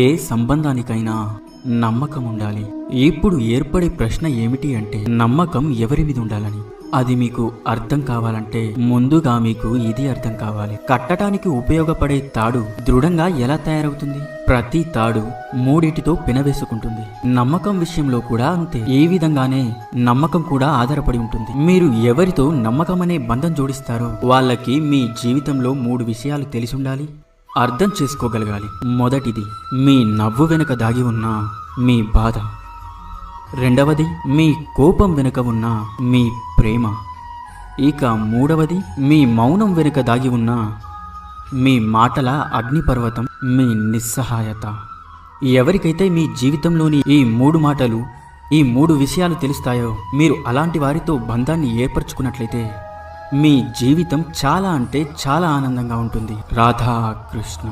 ఏ సంబంధానికైనా నమ్మకం ఉండాలి. ఇప్పుడు ఏర్పడే ప్రశ్న ఏమిటి అంటే, నమ్మకం ఎవరి మీద ఉండాలని. అది మీకు అర్థం కావాలంటే ముందుగా మీకు ఇది అర్థం కావాలి. కట్టడానికి ఉపయోగపడే తాడు దృఢంగా ఎలా తయారవుతుంది? ప్రతి తాడు మూడిటితో పినవేసుకుంటుంది. నమ్మకం విషయంలో కూడా అంతే. ఈ విధంగానే నమ్మకం కూడా ఆధారపడి ఉంటుంది. మీరు ఎవరితో నమ్మకం అనే బంధం జోడిస్తారో వాళ్ళకి మీ జీవితంలో 3 విషయాలు తెలిసి ఉండాలి, అర్థం చేసుకోగలగాలి. మొదటిది, మీ నవ్వు వెనుక దాగి ఉన్న మీ బాధ. రెండవది, మీ కోపం వెనుక ఉన్న మీ ప్రేమ. ఇక మూడవది, మీ మౌనం వెనుక దాగి ఉన్న మీ మాటల అగ్నిపర్వతం, మీ నిస్సహాయత. ఎవరికైతే మీ జీవితంలోని ఈ 3 మాటలు, ఈ 3 విషయాలు తెలుస్తాయో, మీరు అలాంటి వారితో బంధాన్ని ఏర్పరచుకున్నట్లయితే మీ జీవితం చాలా అంటే చాలా ఆనందంగా ఉంటుంది. రాధా కృష్ణ.